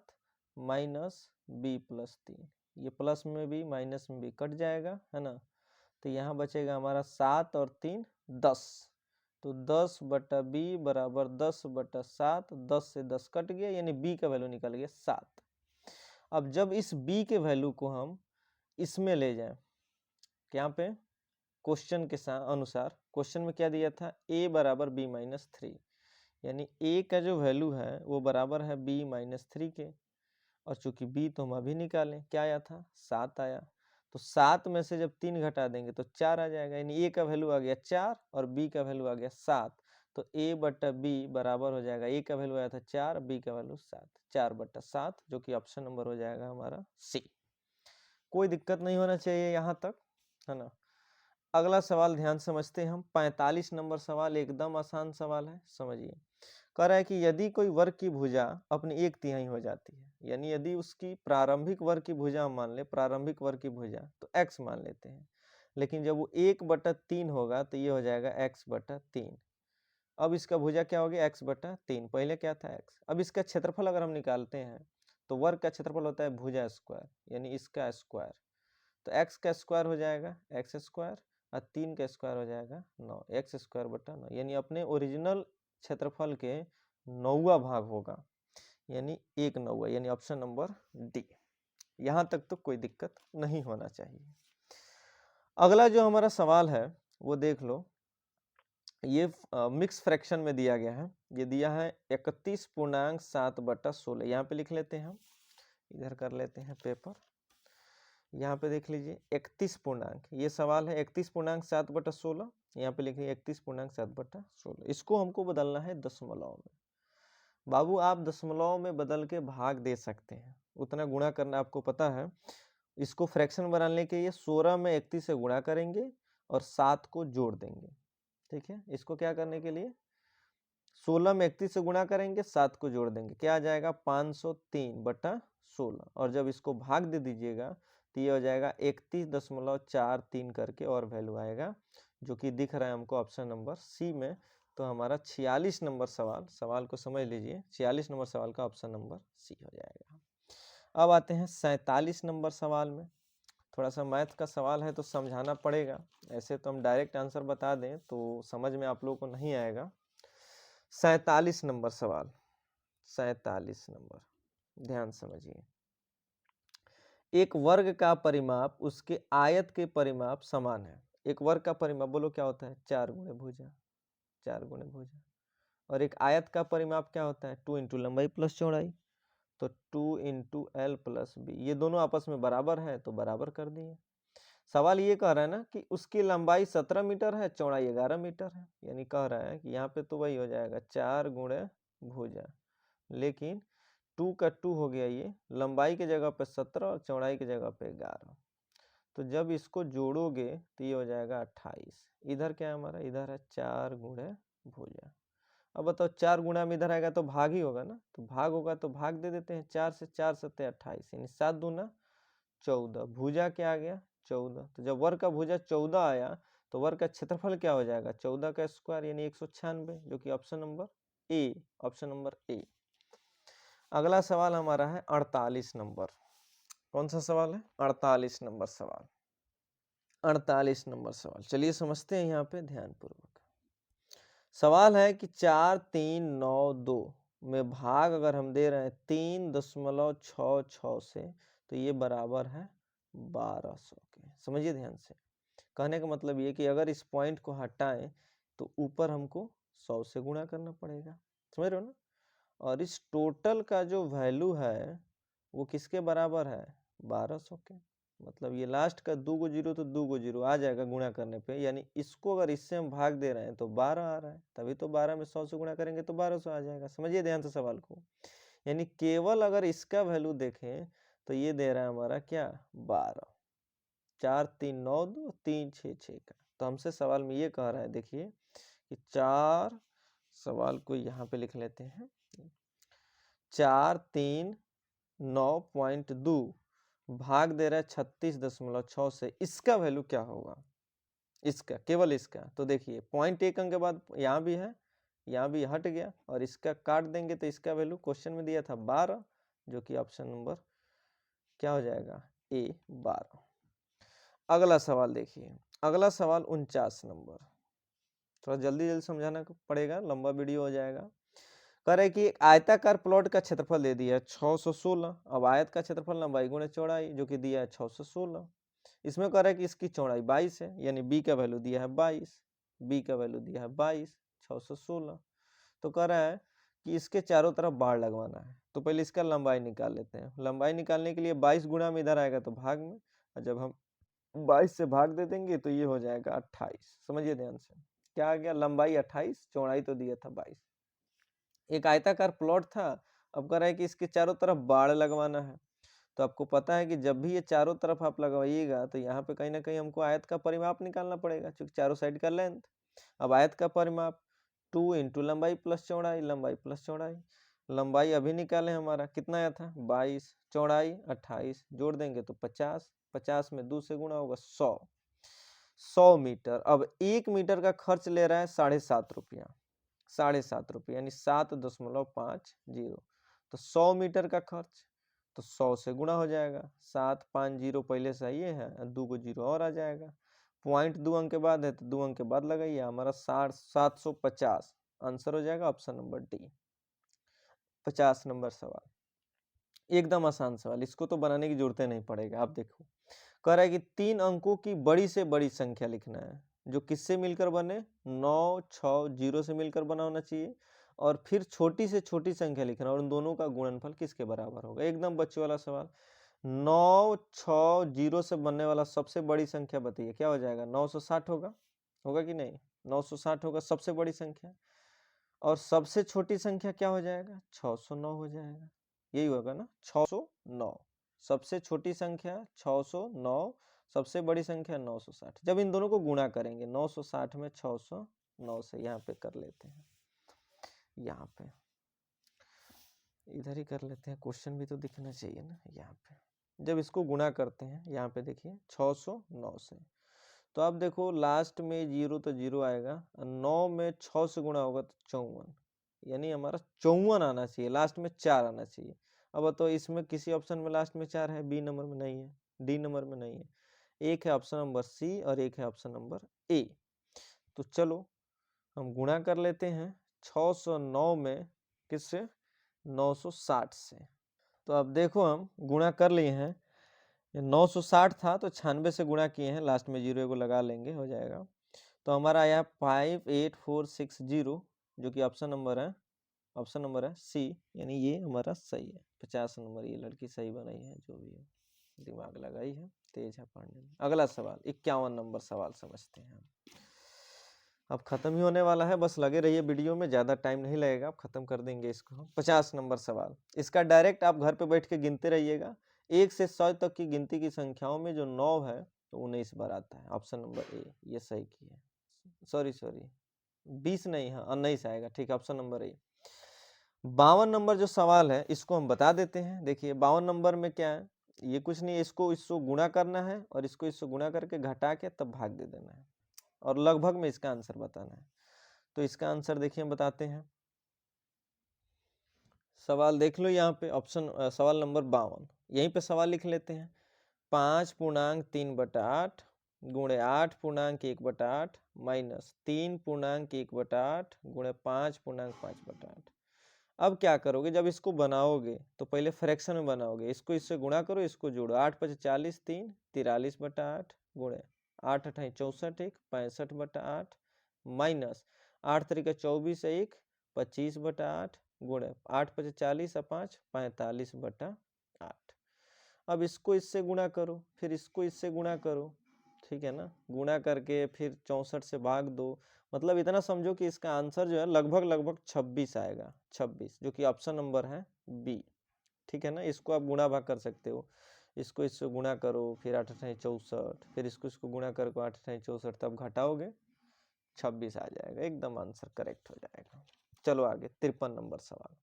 minus b plus 3, ये प्लस में भी माइनस में भी कट जाएगा है ना, तो यहाँ बचेगा हमारा 7 और 3 10, तो 10 बटा b बराबर 10 बटा 7, 10 से 10 कट गया यानी b का वैल्यू निकल गया 7। अब जब इस b के वैल्यू को हम इसमें ले जाएं, यहाँ पे क्वेश्चन के अनुसार, क्वेश्चन में क्या दिया था, a बराबर b माइनस 3, यानी a का जो वैल्यू है वो बराबर है b माइनस 3 के, और चूंकि b तो हम अभी निकालें, क्या आया था 7 आया, तो 7 में से जब 3 घटा देंगे तो 4 आ जाएगा, यानी a का वैल्यू आ गया 4 और b का वैल्यू आ गया 7, तो a बटा b बराबर हो जाएगा, a का वैल्यू आया था 4, b का वैल्यू 7, 4 बटा 7, जो कि ऑप्शन नंबर हो जाएगा हमारा सी। कोई दिक्कत नहीं होना चाहिए यहाँ तक, है ना। अगला सवाल ध्यान समझते हैं हम, 45 नंबर सवाल एकदम आसान सवाल है, समझिए। कह रहा है कि यदि कोई वर्ग की भुजा अपनी 1/3 हो जाती है, यानी यदि उसकी प्रारंभिक वर्ग की भुजा हम मान ले, प्रारंभिक वर्ग की भुजा तो x मान लेते हैं, लेकिन जब वो 1/3 होगा तो ये हो जाएगा x/3। अब इसका भुजा क्या हो गया, x/3, पहले क्या था x। अब इसका क्षेत्रफल अगर हम निकालते हैं तो वर्ग का क्षेत्रफल होता है भुजा स्क्वायर, यानी इसका स्क्वायर, तो x का स्क्वायर हो जाएगा x स्क्वायर और 3 का स्क्वायर हो जाएगा 9, x²/9, यानी अपने ओरिजिनल क्षेत्रफल के 9वां भाग होगा, यानी 1/9, यानी ऑप्शन नंबर डी। यहाँ तक तो कोई दिक्कत नहीं होना चाहिए। अगला जो हमारा सवाल है वो देख लो, ये मिक्स फ्रैक्शन में दिया गया है, ये दिया है 31.7/16, यहाँ पे लिख लेते हैं हम, इधर कर लेते हैं पेपर, यहाँ पे देख लीजिए 31 पूर्णांक, ये सवाल है 31.7/16, यहाँ पे लिखिए 31.7/16, इसको हमको बदलना है दशमलव में। बाबू आप दशमलव में बदल के भाग दे सकते हैं, उतना गुणा करना आपको पता है। इसको फ्रैक्शन बनाने के लिए 16 में 31 से गुणा करेंगे और 7 को जोड़ देंगे। ठीक है, इसको क्या करने के लिए 16 में 31 से गुणा करेंगे, 7 को जोड़ देंगे, क्या आ जाएगा 503/16, और जब इसको भाग दे दीजिएगा तो ये हो जाएगा 31.43 करके और वैल्यू आएगा, जो कि दिख रहा है हमको ऑप्शन नंबर सी में। तो हमारा 46 नंबर सवाल को समझ लीजिए, 46 नंबर सवाल का ऑप्शन नंबर सी हो जाएगा। अब आते हैं 47 नंबर सवाल में, थोड़ा सा मैथ का सवाल है तो समझाना पड़ेगा, ऐसे तो हम डायरेक्ट आंसर बता दें तो समझ में आप लोगों को नहीं आएगा। 47 नंबर सवाल, 47 नंबर, ध्यान समझिए। एक वर्ग का परिमाप उसके आयत के परिमाप समान है। एक वर्ग का परिमाप बोलो क्या होता है, 4 गुणे भुजा, 4 गुणे भुजा। और एक आयत का परिमाप क्या होता है, 2 इंटू लंबाई प्लस चौड़ाई, तो 2 इंटू एल प्लस बी, ये दोनों आपस में बराबर है तो बराबर कर दिए। सवाल ये कह रहा है ना कि उसकी लंबाई 17 मीटर है, चौड़ाई 11 मीटर है, यानी कह रहा है कि यहाँ पे तो वही हो जाएगा 4 गुणे भुजा, लेकिन 2 का 2 हो गया, ये लंबाई की जगह पे 17 और चौड़ाई की जगह पे 11, तो जब इसको जोड़ोगे तो ये हो जाएगा 28। इधर क्या है हमारा, इधर है 4 गुणे भुजा। अब बताओ 4 गुणा में इधर आएगा तो भाग ही होगा ना, तो भाग होगा तो भाग दे देते हैं, 4 से 4 सत्ते 28, यानी 7 दूना 14, भुजा क्या आ गया 14, तो जब वर्ग का भुजा 14 आया तो वर्ग का क्षेत्रफल क्या हो जाएगा 14 का स्क्वायर, यानी 196, जो कि option number A, option number A. अगला सवाल हमारा है 48 नंबर, कौन सा सवाल है? 48 नंबर सवाल। 48 नंबर सवाल, चलिए समझते हैं यहाँ पे ध्यानपूर्वक। सवाल है कि 4, 3, 9, 2 में भाग अगर हम दे रहे हैं 3.66 से, तो ये बराबर है 1200 के। समझिए ध्यान से, कहने का मतलब ये कि अगर इस पॉइंट को हटाएं तो ऊपर हमको 100 से गुणा करना पड़ेगा, समझ रहे हो ना। और इस टोटल का जो वैल्यू है वो किसके बराबर है? 1200 के। मतलब ये लास्ट का 2 गो जीरो तो 2 गो जीरो आ जाएगा गुणा करने पे, यानी इसको अगर इससे हम भाग दे रहे हैं तो 12 आ रहा है, तभी तो 12 में 100 से गुणा करेंगे तो 1200 आ जाएगा। समझिए ध्यान से सवाल को, यानी केवल अगर इसका वैल्यू देखें तो ये दे रहा है हमारा क्या? 12। 4, 3, 9, 2, 3, 6, 6 का। तो हमसे सवाल में ये कह रहा है, देखिए कि 4, सवाल को यहाँ पे लिख लेते हैं, 4, 3, 9.2 भाग दे रहा है 36.6 से, इसका वैल्यू क्या होगा? इसका, केवल इसका। तो देखिए पॉइंट एक अंक के बाद यहाँ भी है, यहाँ भी हट गया, और इसका काट देंगे तो इसका वैल्यू क्वेश्चन में दिया था 12, जो कि ऑप्शन नंबर क्या हो जाएगा? ए 12। अगला सवाल देखिए, अगला सवाल 49 नंबर, थोड़ा जल्दी जल्दी समझाना पड़ेगा, लंबा वीडियो हो जाएगा। कह रहे कि एक आयताकार प्लॉट का क्षेत्रफल दे दिया है 616। अब आयत का क्षेत्रफल लंबाई गुणे चौड़ाई, जो कि दिया है 616। इसमें कह रहा है कि इसकी चौड़ाई 22 है, यानी बी का वैल्यू दिया है 22, बी का वैल्यू दिया है 22, 616। तो कह रहा है कि इसके चारों तरफ बाड़ लगवाना है, तो पहले इसका लंबाई निकाल लेते हैं। लंबाई निकालने के लिए 22 गुणा में इधर आएगा तो भाग में, और जब हम 22 से भाग दे देंगे तो ये हो जाएगा 28। समझिए ध्यान से, क्या आ गया? लंबाई 28, चौड़ाई तो दिया था 22। एक आयताकार प्लॉट था, अब कह रहा है कि इसके चारों तरफ बाड़ लगवाना है। तो आपको पता है कि जब भी ये चारों तरफ आप लगवाइएगा तो यहाँ पे कहीं ना कहीं हमको आयत का परिमाप निकालना पड़ेगा, क्योंकि चारों साइड का लेंथ। अब आयत का परिमाप 2 इंटू लंबाई प्लस चौड़ाई, लंबाई प्लस चौड़ाई। लंबाई अभी निकाले, हमारा कितना आया था? 22, चौड़ाई 28, जोड़ देंगे तो 50, 50 में 2 से गुणा होगा 100, 100 मीटर। अब 1 मीटर का खर्च ले रहा है 7.5 रुपया, 7.5 रुपये, यानी 7.50। तो 100 मीटर का खर्च, तो 100 से गुणा हो जाएगा, 750 पहले से ये है, 2 को जीरो और आ जाएगा। पॉइंट 2 अंक के बाद है तो 2 अंक के बाद लगाइए, हमारा 750 आंसर हो जाएगा ऑप्शन नंबर डी। 50 नंबर सवाल एकदम आसान सवाल, इसको तो बनाने की जरूरत नहीं पड़ेगा। आप देखो, कह रहा है कि 3 अंकों की बड़ी से बड़ी संख्या लिखना है, जो किससे मिलकर बने? 9, 6, 0 से मिलकर बना होना चाहिए, और फिर छोटी से छोटी संख्या लिखना, और उन दोनों का गुणनफल किसके बराबर होगा? एकदम बच्चे वाला सवाल। 9, 6, 0 से बनने वाला सबसे बड़ी संख्या बताइए, क्या हो जाएगा? 960 होगा, होगा कि नहीं? 960 होगा सबसे बड़ी संख्या, और सबसे छोटी संख्या क्या हो जाएगा? 609 हो जाएगा, यही होगा ना, 609। सबसे छोटी संख्या 609, सबसे बड़ी संख्या 960। जब इन दोनों को गुणा करेंगे 960 में 609 से, यहाँ पे कर लेते हैं, यहाँ पे इधर ही कर लेते हैं, क्वेश्चन भी तो दिखना चाहिए ना। यहाँ पे जब इसको गुणा करते हैं, यहाँ पे देखिए 609 से, तो अब देखो लास्ट में 0 तो 0 आएगा, 9 में 6 से गुणा होगा तो 54, यानी हमारा 54 आना चाहिए, लास्ट में 4 आना चाहिए। अब तो इसमें किसी ऑप्शन में लास्ट में 4 है, बी नंबर में नहीं है, डी नंबर में नहीं है, एक है ऑप्शन नंबर सी और एक है ऑप्शन नंबर ए। तो चलो हम गुणा कर लेते हैं 609 में किससे? 960 से। तो अब देखो हम गुणा कर लिए हैं, 960 था तो 96 से गुणा किए हैं, लास्ट में 0 को लगा लेंगे, हो जाएगा। तो हमारा आया 58460, जो कि ऑप्शन नंबर है, ऑप्शन नंबर है सी, यानी ये हमारा सही है। 50 नंबर, ये लड़की सही बनाई है, जो भी है दिमाग लगाई है, तेज है पढ़ने में। अगला सवाल 51 नंबर सवाल समझते हैं। अब खत्म ही होने वाला है, बस लगे रहिए वीडियो में, ज़्यादा टाइम नहीं लगेगा, अब खत्म कर देंगे इसको। 50 नंबर सवाल, इसका डायरेक्ट आप घर पे बैठ के गिनते रहिएगा। 1 से 100 तक की गिनती की संख्याओं में जो 9 है तो 19 बार आता है, ऑप्शन नंबर ए, ये सही किया। सॉरी 20 नहीं, हाँ 19 आएगा, ठीक है, ऑप्शन नंबर ए। 52 नंबर जो सवाल है इसको हम बता देते हैं। देखिए 52 नंबर में क्या है, ये कुछ नहीं, इसको इसको गुणा करना है, और इसको इसको गुणा करके घटा के तब भाग दे देना है, और लगभग में इसका आंसर बताना है। तो इसका आंसर देखिए हम बताते हैं। सवाल देख लो यहाँ पे, ऑप्शन सवाल नंबर 52, यहीं पे सवाल लिख लेते हैं। 5.3/8 गुणे 8.1/8 माइनस 3.1/8 गुणे 5.5/8। अब क्या करोगे, जब इसको बनाओगे तो पहले फ्रैक्शन में बनाओगे, इसको इससे गुणा करो, इसको जोड़ो। 8×5 = 40, 3 43/8 गुणे 8×8 = 64, 65/8 माइनस 8×3 = 24, 1 25/8 गुणे 8×5 = 5 45/8। अब इसको इससे गुणा करो, फिर इसको इससे गुणा करो, ठीक है ना। गुणा करके फिर 64 से भाग दो, मतलब इतना समझो कि इसका आंसर जो है लगभग 26 आएगा, 26, जो कि ऑप्शन नंबर है बी, ठीक है ना। इसको आप गुणा भाग कर सकते हो, इसको इससे गुणा करो, फिर 8×8 = 64, फिर इसको गुणा करके 8×8 = 64, तब घटाओगे 26 आ जाएगा, एकदम आंसर करेक्ट हो जाएगा। चलो आगे 53 नंबर सवाल।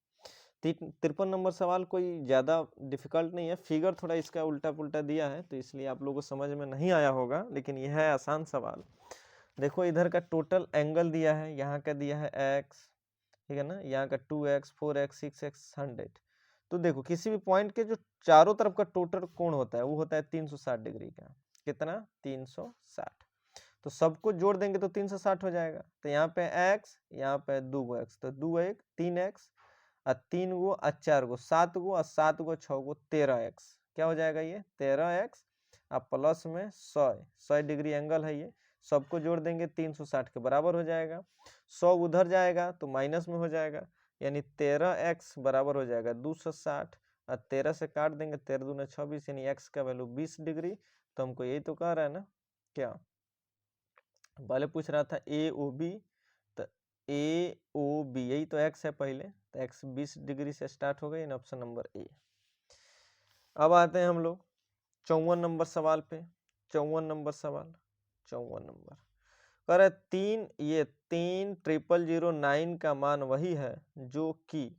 53 नंबर सवाल कोई ज़्यादा डिफिकल्ट नहीं है, फिगर थोड़ा इसका उल्टा पुल्टा दिया है तो इसलिए आप लोगों को समझ में नहीं आया होगा, लेकिन यह है आसान सवाल। देखो इधर का टोटल एंगल दिया है, यहाँ का दिया है x, ठीक है ना, यहाँ का 2x 4x 6x 100। तो देखो किसी भी पॉइंट के जो चारों तरफ का टोटल कोण होता है वो होता है 360 डिग्री का। कितना? 360। तो सबको जोड़ देंगे तो 360 हो जाएगा। तो यहाँ पे x, यहाँ पे 2x, तो 2x 3x और 3 गो और 4 गो 7 गो और 7 गो 6 गो 13x। क्या हो जाएगा ये? 13x और प्लस में 100 डिग्री एंगल है ये। सबको जोड़ देंगे 360 के बराबर हो जाएगा। 100 उधर जाएगा तो माइनस में हो जाएगा, यानी 13x बराबर हो जाएगा 260 और 13 से काट देंगे, 13 दूना 26, यानी x का वैल्यू 20 डिग्री। तो हमको यही तो कह रहा है ना, क्या पहले पूछ रहा था ए ओ बी, तो ए ओ बी यही तो x है पहले, तो x 20 डिग्री से स्टार्ट हो गई, ऑप्शन नंबर ए। अब आते हैं हम लोग 54 नंबर सवाल पे। 54 नंबर सवाल, 54 नंबर कह रहा है 3,00,09 का मान वही है जो कि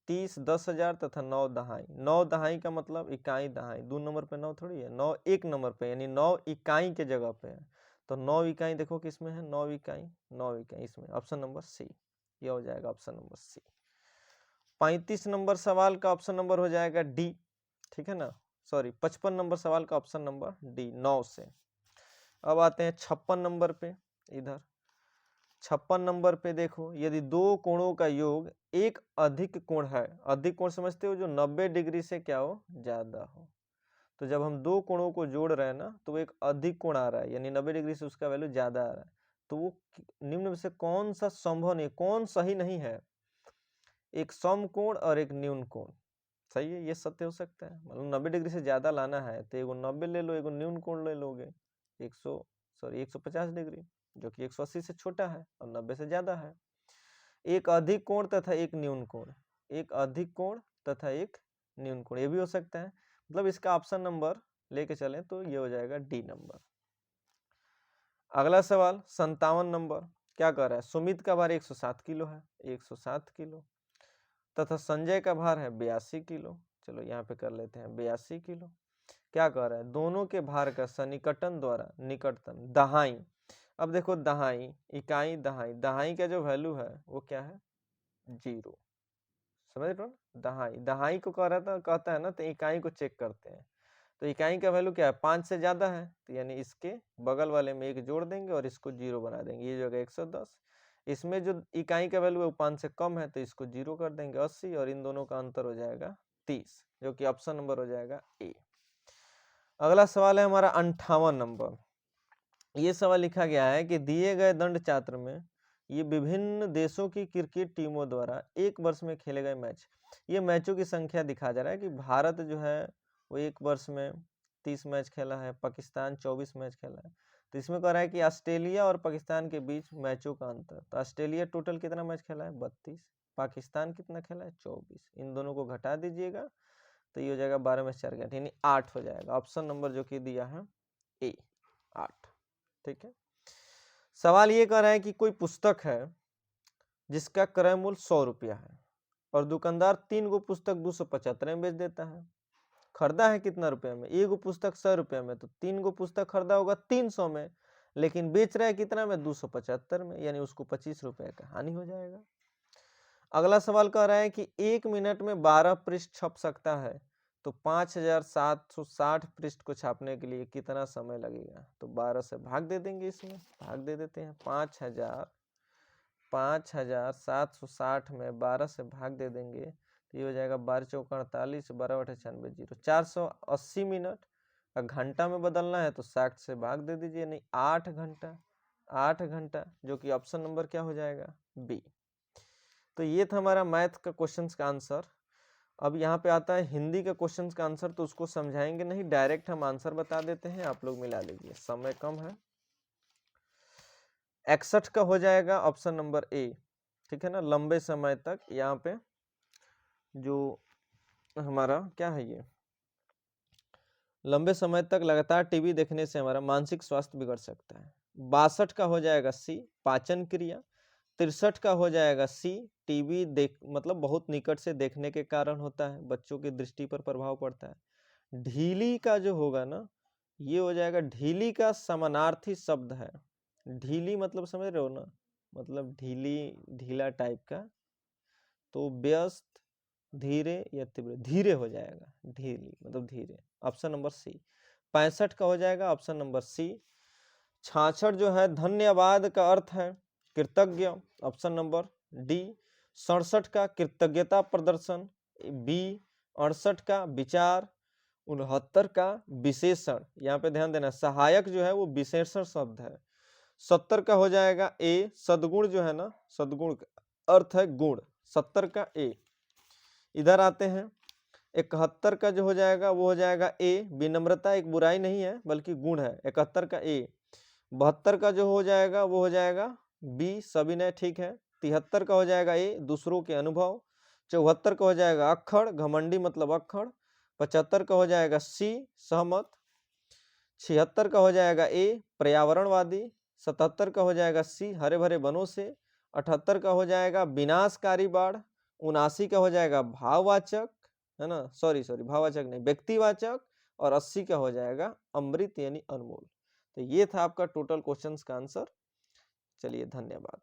30 10,000 तथा 9 दहाई। 9 दहाई का मतलब इकाई दहाई, 2 नंबर पे 9 थोड़ी है, 9 1 नंबर पे, यानी 9 इकाई के जगह पे है। तो 9 इकाई देखो किसमें है, 9 इकाई, 9 इकाई इसमें, ऑप्शन नंबर सी, ये हो जाएगा ऑप्शन नंबर सी। 35 नंबर सवाल का ऑप्शन नंबर हो जाएगा डी, ठीक है ना, सॉरी 55 नंबर सवाल का ऑप्शन नंबर डी, 9 से। अब आते हैं 56 नंबर पे। इधर 56 नंबर पे देखो, यदि दो कोणों का योग एक अधिक कोण है, अधिक कोण समझते हो, जो 90 डिग्री से क्या हो, ज्यादा हो। तो जब हम दो कोणों को जोड़ रहे हैं ना, तो वो एक अधिक कोण आ रहा है, यानी 90 डिग्री से उसका वैल्यू ज्यादा आ रहा है। तो वो निम्न में से कौन सा संभव नहीं, कौन सही नहीं है? एक समकोण और एक न्यून कोण। सही है, ये सत्य हो सकता है। मतलब 90 डिग्री से ज्यादा लाना है तो एगो 90 ले लो, एगो न्यून कोण ले लोगे 150 डिग्री, जो कि 180 से छोटा है और 90 से ज्यादा है। एक अधिक कोण तथा एक न्यून कोण, एक अधिक कोण तथा एक न्यून कोण, ये भी हो सकता है। मतलब इसका ऑप्शन नंबर लेके चलें तो ये हो जाएगा डी नंबर। अगला सवाल 57 नंबर, क्या कर रहा है? सुमित का भार 107 किलो है, 107 किलो, तथा संजय का भार है 82 किलो। चलो यहाँ पे कर लेते हैं 82 किलो। क्या कह रहा है? दोनों के भार का सन्निकटन द्वारा निकटतम दहाई। अब देखो दहाई, इकाई दहाई, दहाई का जो वैल्यू है वो क्या है? 0। समझ रहे हो? दहाई, दहाई को कह रहा था, कहता है ना, तो इकाई को चेक करते हैं। तो इकाई का वैल्यू क्या है? 5 से ज्यादा है, तो यानी इसके बगल वाले में 1 जोड़ देंगे और इसको 0 बना देंगे, ये जो है 110। इसमें जो इकाई का वैल्यू है वो 5 से कम है, तो इसको 0 कर देंगे 80, और इन दोनों का अंतर हो जाएगा 30, जो कि ऑप्शन नंबर हो जाएगा ए। अगला सवाल है हमारा 58 नंबर। ये सवाल लिखा गया है कि दिए गए दंड चात्र में ये विभिन्न देशों की क्रिकेट टीमों द्वारा एक वर्ष में खेले गए मैच, ये मैचों की संख्या दिखा जा रहा है कि भारत जो है वो एक वर्ष में 30 मैच खेला है, पाकिस्तान 24 मैच खेला है। तो इसमें कह रहा है कि ऑस्ट्रेलिया और पाकिस्तान के बीच मैचों का अंतर। तो ऑस्ट्रेलिया टोटल कितना मैच खेला है? 32। पाकिस्तान कितना खेला है? 24। इन दोनों को घटा दीजिएगा तो ये हो जाएगा 12 में 4 घंटे, यानी 8 हो जाएगा। ऑप्शन नंबर जो कि दिया है ए, 8। ठीक है। सवाल ये कह रहा है कि कोई पुस्तक है जिसका क्रय मूल्य 100 रुपया है और दुकानदार 3 गो पुस्तक 275 में बेच देता है। खरीदा है कितना रुपए में? एगो पुस्तक 100 रुपया में, तो 3 गो पुस्तक खरीदा होगा 300 में, लेकिन बेच रहा है कितना में? 275 में, यानी उसको 25 रुपए का हानि हो जाएगा। अगला सवाल कह रहा है कि 1 मिनट में 12 पृष्ठ छप सकता है, तो 5760 पृष्ठ को छापने के लिए कितना समय लगेगा? तो 12 से भाग दे देंगे, इसमें भाग दे देते हैं। 5760 में 12 से भाग दे देंगे तो ये हो जाएगा 12 चौका 48, 12 बटे 96, 0, 480 मिनट। घंटा में बदलना है तो 60 से भाग दे दीजिए, नहीं 8 घंटा, 8 घंटा, जो कि ऑप्शन नंबर क्या हो जाएगा? बी। तो ये था हमारा मैथ का क्वेश्चंस का आंसर। अब यहाँ पे आता है हिंदी का क्वेश्चंस का आंसर, तो उसको समझाएंगे नहीं, डायरेक्ट हम आंसर बता देते हैं, आप लोग मिला लीजिए, समय कम है। 61 का हो जाएगा ऑप्शन नंबर ए, ठीक है ना। लंबे समय तक यहाँ पे जो हमारा क्या है, ये लंबे समय तक लगातार टीवी देखने से हमारा मानसिक स्वास्थ्य बिगड़ सकता है। 62 का हो जाएगा सी, पाचन क्रिया। 63 का हो जाएगा सी, टीवी देख मतलब बहुत निकट से देखने के कारण होता है, बच्चों की दृष्टि पर प्रभाव पड़ता है। ढीली का जो होगा ना, ये हो जाएगा, ढीली का समानार्थी शब्द है। ढीली मतलब समझ रहे हो ना, मतलब ढीली, ढीला टाइप का, तो व्यस्त, धीरे या तीव्र, धीरे हो जाएगा, ढीली मतलब धीरे, ऑप्शन नंबर सी। 65 का हो जाएगा ऑप्शन नंबर सी। 66 जो है धन्यवाद का अर्थ है कृतज्ञ, ऑप्शन नंबर डी। 67 का कृतज्ञता प्रदर्शन, बी। 68 का विचार। 69 का विशेषण, यहाँ पे ध्यान देना सहायक जो है वो विशेषण शब्द है। 70 का हो जाएगा ए, सद्गुण जो है ना, सद्गुण का अर्थ है गुण, 70 का ए। इधर आते हैं 71 का जो हो जाएगा वो हो जाएगा ए, विनम्रता एक बुराई नहीं है बल्कि गुण है, 71 का ए। 72 का जो हो जाएगा वो हो जाएगा बी, सविनय, ठीक है। 73 का हो जाएगा ए, दूसरों के अनुभव। 74 का हो जाएगा अक्खड़, घमंडी मतलब अक्खड़। 75 का हो जाएगा सी, सहमत। 76 का हो जाएगा ए, पर्यावरणवादी। 77 का हो जाएगा सी, हरे भरे वनों से। 78 का हो जाएगा विनाशकारी बाढ़। 79 का हो जाएगा भाववाचक, है ना, सॉरी भाववाचक नहीं, व्यक्तिवाचक। और 80 का हो जाएगा अमृत यानी अनमोल। तो ये था आपका टोटल क्वेश्चंस का आंसर। चलिए, धन्यवाद।